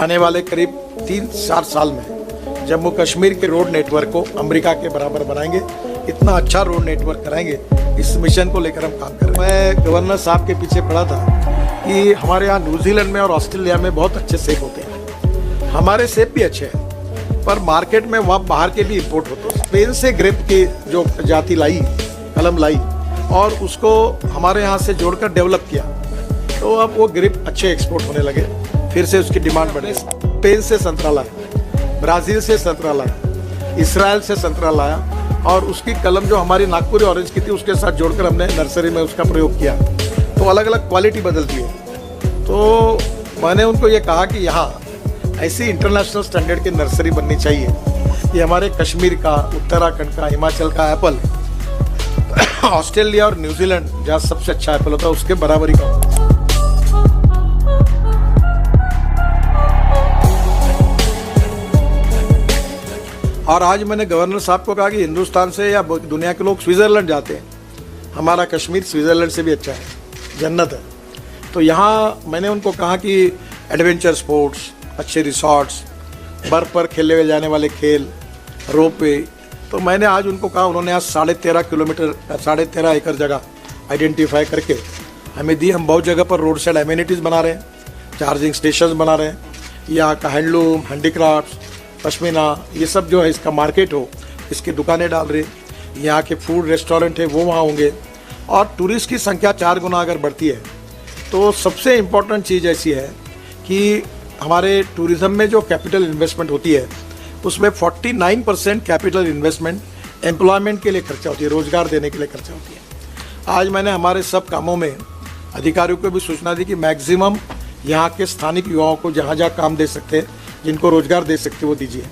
आने वाले करीब 3-4 साल में जम्मू कश्मीर के रोड नेटवर्क को अमेरिका के बराबर बनाएंगे। इतना अच्छा रोड नेटवर्क कराएंगे, इस मिशन को लेकर हम काम कर रहे हैं। मैं गवर्नर साहब के पीछे पड़ा था कि हमारे यहाँ न्यूजीलैंड में और ऑस्ट्रेलिया में बहुत अच्छे सेब होते हैं। हमारे सेब भी अच्छे हैं, पर मार्केट में वहाँ बाहर के भी इम्पोर्ट होते हैं। स्पेन से ग्रेप की जो प्रजाति लाई, कलम लाई, और उसको हमारे यहाँ से जोड़कर डेवलप किया, तो अब वो ग्रेप अच्छे एक्सपोर्ट होने लगे। फिर से उसकी डिमांड बढ़े। स्पेन से संतरा लाया, ब्राज़ील से संतरा लाया, इसराइल से संतरा लाया, और उसकी कलम जो हमारी नागपुरी ऑरेंज की थी उसके साथ जोड़कर हमने नर्सरी में उसका प्रयोग किया, तो अलग अलग क्वालिटी बदलती है। तो मैंने उनको ये कहा कि यहाँ ऐसी इंटरनेशनल स्टैंडर्ड की नर्सरी बननी चाहिए। ये हमारे कश्मीर का, उत्तराखंड का, हिमाचल का एप्पल ऑस्ट्रेलिया और न्यूजीलैंड जहाँ सबसे अच्छा एप्पल होता है उसके बराबरी का होगा। और आज मैंने गवर्नर साहब को कहा कि हिंदुस्तान से या दुनिया के लोग स्विट्ज़रलैंड जाते हैं, हमारा कश्मीर स्विट्ज़रलैंड से भी अच्छा है, जन्नत है। तो यहाँ मैंने उनको कहा कि एडवेंचर स्पोर्ट्स, अच्छे रिसॉर्ट्स, बर्फ़ पर खेले जाने वाले खेल, रोपवे, तो मैंने आज उनको कहा, उन्होंने आज 13.5 एकड़ जगह आइडेंटिफाई करके हमें दी। हम बहुत जगह पर रोड साइड एमिनिटीज़ बना रहे हैं, चार्जिंग स्टेशन बना रहे हैं, यहाँ का हैंडलूम, हैंडीक्राफ्ट्स, पश्मीना, ये सब जो है इसका मार्केट हो, इसकी दुकानें डाल रहे हैं। यहाँ के फूड रेस्टोरेंट है वो वहाँ होंगे, और टूरिस्ट की संख्या 4 गुना अगर बढ़ती है तो सबसे इम्पोर्टेंट चीज़ ऐसी है कि हमारे टूरिज़्म में जो कैपिटल इन्वेस्टमेंट होती है उसमें 49% कैपिटल इन्वेस्टमेंट एम्प्लॉयमेंट के लिए खर्चा होती है, रोज़गार देने के लिए खर्चा होती है। आज मैंने हमारे सब कामों में अधिकारियों को भी सूचना दी कि मैक्सिमम यहाँ के स्थानिक युवाओं को जहाँ जहाँ काम दे सकते हैं, जिनको रोज़गार दे सकते वो दीजिए।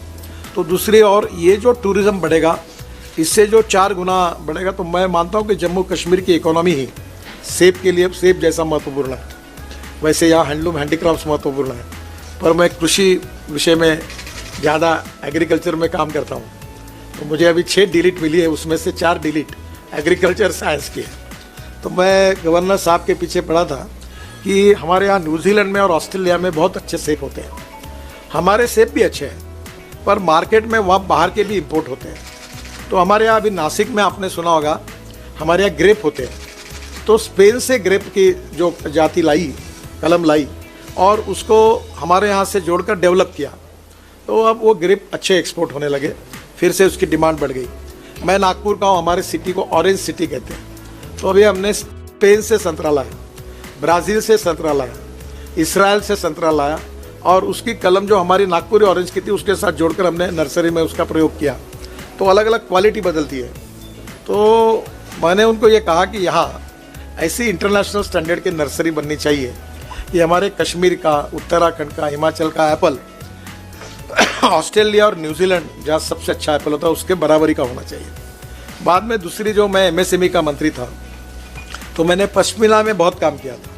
तो दूसरी और ये जो टूरिज़्म बढ़ेगा, इससे जो 4 गुना बढ़ेगा, तो मैं मानता हूँ कि जम्मू कश्मीर की इकोनॉमी ही सेब के लिए सेब जैसा महत्वपूर्ण है। वैसे यहाँ हैंडलूम, हैंडीक्राफ्ट्स महत्वपूर्ण है, पर मैं कृषि विषय में ज़्यादा एग्रीकल्चर में काम करता हूँ, तो मुझे अभी 6 डिलीट मिली है, उसमें से 4 डिलीट एग्रीकल्चर साइंस की है। तो मैं गवर्नर साहब के पीछे पड़ा था कि हमारे यहाँ न्यूजीलैंड में और ऑस्ट्रेलिया में बहुत अच्छे सेब होते हैं। हमारे सेब भी अच्छे हैं, पर मार्केट में वहाँ बाहर के भी इम्पोर्ट होते हैं। तो हमारे यहाँ अभी नासिक में आपने सुना होगा, हमारे यहाँ ग्रेप होते हैं, तो स्पेन से ग्रेप की जो प्रजाति लाई, कलम लाई, और उसको हमारे यहाँ से जोड़कर डेवलप किया, तो अब वो ग्रेप अच्छे एक्सपोर्ट होने लगे। फिर से उसकी डिमांड बढ़ गई। मैं नागपुर का हूँ, हमारे सिटी को ऑरेंज सिटी कहते हैं। तो अभी हमने स्पेन से संतरा लाया, ब्राज़ील से संतरा लाया, इसराइल से संतरा लाया, और उसकी कलम जो हमारी नागपुरी ऑरेंज की थी उसके साथ जोड़कर हमने नर्सरी में उसका प्रयोग किया, तो अलग अलग क्वालिटी बदलती है। तो मैंने उनको ये कहा कि यहाँ ऐसी इंटरनेशनल स्टैंडर्ड की नर्सरी बननी चाहिए। ये हमारे कश्मीर का, उत्तराखंड का, हिमाचल का एप्पल ऑस्ट्रेलिया और न्यूजीलैंड जहाँ सबसे अच्छा एप्पल होता है उसके बराबरी का होना चाहिए। बाद में दूसरी, जो मैं MSME का मंत्री था, तो मैंने पश्मीना में बहुत काम किया था।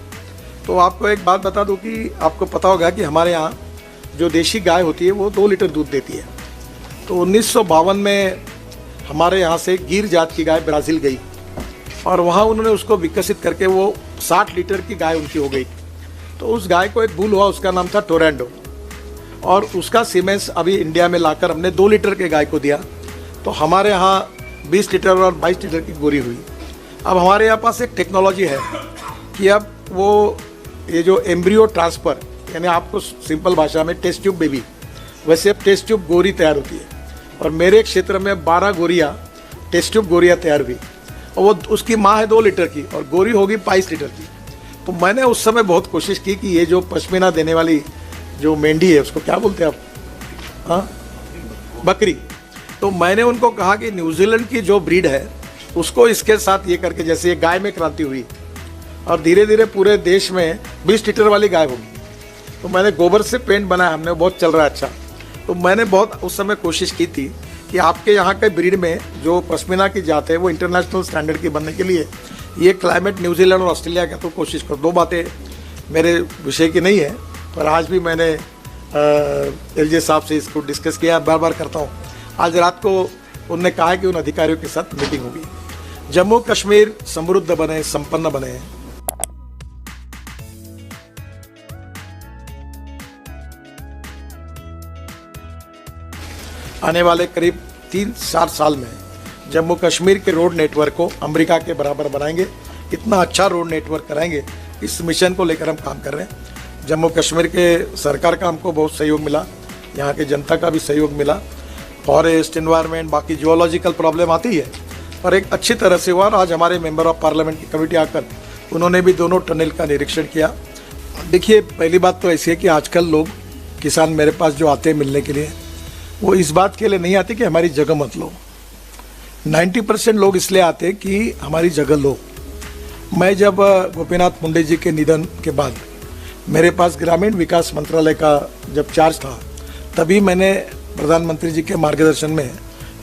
तो आपको एक बात बता दूं कि आपको पता होगा कि हमारे यहाँ जो देशी गाय होती है वो 2 लीटर दूध देती है। तो 1952 में हमारे यहाँ से गिर जात की गाय ब्राज़ील गई, और वहाँ उन्होंने उसको विकसित करके वो 60 लीटर की गाय उनकी हो गई। तो उस गाय को एक बुल हुआ, उसका नाम था टोरंडो, और उसका सीमेंस अभी इंडिया में लाकर हमने 2 लीटर के गाय को दिया। तो हमारे यहाँ 20 लीटर और 22 लीटर की गोरी हुई। अब हमारे यहाँ पास एक टेक्नोलॉजी है कि अब वो ये जो एम्ब्रियो ट्रांसफ़र, यानी आपको सिंपल भाषा में टेस्ट ट्यूब बेबी, वैसे अब टेस्ट ट्यूब गोरी तैयार होती है। और मेरे क्षेत्र में 12 गोरियाँ टेस्ट ट्यूब गोरियाँ तैयार हुई, और वो उसकी माँ है 2 लीटर की और गोरी होगी 22 लीटर की। तो मैंने उस समय बहुत कोशिश की कि ये जो पश्मीना देने वाली जो मेंढी है, उसको क्या बोलते हैं आप, हाँ, बकरी। तो मैंने उनको कहा कि न्यूजीलैंड की जो ब्रीड है उसको इसके साथ ये करके, जैसे ये गाय में क्रांति हुई और धीरे धीरे पूरे देश में 20 लीटर वाली गाय होगी। तो मैंने गोबर से पेंट बनाया, हमने बहुत चल रहा है अच्छा। तो मैंने बहुत उस समय कोशिश की थी कि आपके यहाँ के ब्रीड में जो पश्मीना की जात है वो इंटरनेशनल स्टैंडर्ड की बनने के लिए ये क्लाइमेट न्यूजीलैंड और ऑस्ट्रेलिया का तो कोशिश करो। 2 बातें मेरे विषय की नहीं है, पर आज भी मैंने LJ साहब से इसको डिस्कस किया, बार बार करता हूँ। आज रात को उन्होंने कहा कि उन अधिकारियों के साथ मीटिंग होगी। जम्मू कश्मीर समृद्ध बने, संपन्न बने, आने वाले करीब 3-4 साल में जम्मू कश्मीर के रोड नेटवर्क को अमेरिका के बराबर बनाएंगे। इतना अच्छा रोड नेटवर्क कराएंगे, इस मिशन को लेकर हम काम कर रहे हैं। जम्मू कश्मीर के सरकार का हमको बहुत सहयोग मिला, यहाँ के जनता का भी सहयोग मिला। फॉरेस्ट, एनवायरनमेंट, बाकी जियोलॉजिकल प्रॉब्लम आती है, पर एक अच्छी तरह से हुआ। और आज हमारे मेंबर ऑफ पार्लियामेंट की कमेटी आकर उन्होंने भी दोनों टनल का निरीक्षण किया। देखिए, पहली बात तो ऐसी है कि आजकल लोग, किसान मेरे पास जो आते हैं मिलने के लिए, वो इस बात के लिए नहीं आते कि हमारी जगह मत लो। 90% लोग इसलिए आते हैं कि हमारी जगह लो। मैं जब गोपीनाथ मुंडे जी के निधन के बाद मेरे पास ग्रामीण विकास मंत्रालय का जब चार्ज था, तभी मैंने प्रधानमंत्री जी के मार्गदर्शन में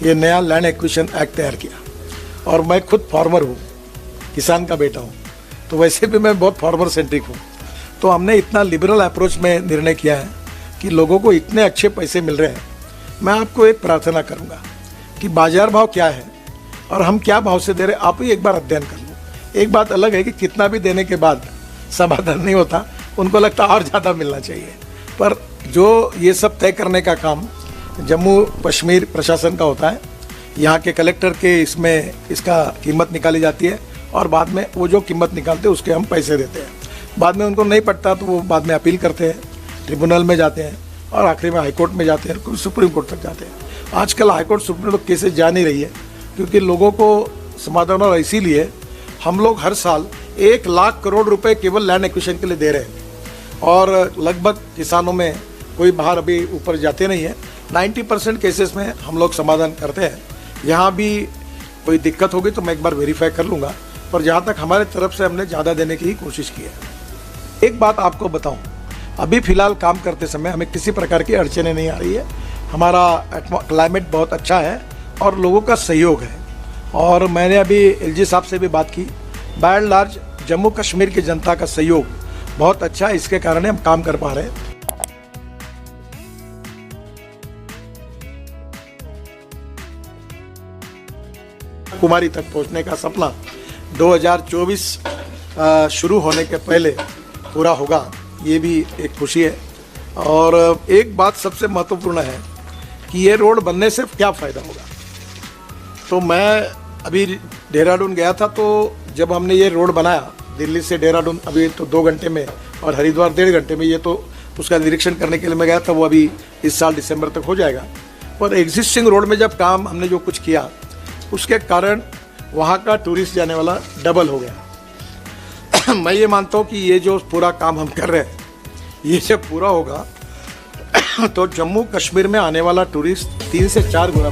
ये नया लैंड एक्विजिशन एक्ट तैयार किया। और मैं खुद फार्मर हूँ, किसान का बेटा हूँ, तो वैसे भी मैं बहुत फार्मर सेंट्रिक हूँ। तो हमने इतना लिबरल अप्रोच में निर्णय किया है कि लोगों को इतने अच्छे पैसे मिल रहे हैं। मैं आपको एक प्रार्थना करूँगा कि बाजार भाव क्या है और हम क्या भाव से दे रहे हैं, आप ही एक बार अध्ययन कर लो। एक बात अलग है कि कितना भी देने के बाद समाधान नहीं होता, उनको लगता और ज़्यादा मिलना चाहिए। पर जो ये सब तय करने का काम जम्मू कश्मीर प्रशासन का होता है, यहाँ के कलेक्टर के इसमें इसका कीमत निकाली जाती है और बाद में वो जो कीमत निकालते हैं उसके हम पैसे देते हैं। बाद में उनको नहीं पड़ता तो वो बाद में अपील करते हैं, ट्रिब्यूनल में जाते हैं और आखिरी में हाईकोर्ट में जाते हैं, सुप्रीम कोर्ट तक जाते हैं। आजकल हाईकोर्ट सुप्रीम कोर्ट केसेस जा नहीं रही है क्योंकि लोगों को समाधान, और इसीलिए हम लोग हर साल 1 लाख करोड़ रुपए केवल लैंड एक्विजिशन के लिए दे रहे हैं। और लगभग किसानों में कोई बाहर अभी ऊपर जाते नहीं है। 90% केसेस में हम लोग समाधान करते हैं। यहाँ भी कोई दिक्कत होगी तो मैं एक बार वेरीफाई कर लूँगा, पर जहाँ तक हमारे तरफ से हमने ज़्यादा देने की ही कोशिश की है। एक बात आपको बताऊँ, अभी फ़िलहाल काम करते समय हमें किसी प्रकार की अड़चनें नहीं आ रही है। हमारा क्लाइमेट बहुत अच्छा है और लोगों का सहयोग है। और मैंने अभी एलजी साहब से भी बात की। By and large Jammu Kashmir की जनता का सहयोग बहुत अच्छा है, इसके कारण हम काम कर पा रहे हैं। कुमारी तक पहुंचने का सपना 2024 शुरू होने के पहले पूरा होगा, ये भी एक खुशी है। और एक बात सबसे महत्वपूर्ण है कि ये रोड बनने से क्या फ़ायदा होगा। तो मैं अभी देहरादून गया था, तो जब हमने ये रोड बनाया दिल्ली से देहरादून, अभी तो 2 घंटे में, और हरिद्वार 1.5 घंटे में, ये तो उसका निरीक्षण करने के लिए मैं गया था, वो अभी इस साल दिसंबर तक हो जाएगा। पर एग्जिस्टिंग रोड में जब काम हमने जो कुछ किया, उसके कारण वहाँ का टूरिस्ट जाने वाला डबल हो गया। मैं ये मानता हूँ कि ये जो पूरा काम हम कर रहे हैं, ये जब पूरा होगा तो जम्मू कश्मीर में आने वाला टूरिस्ट 3 से 4 गुना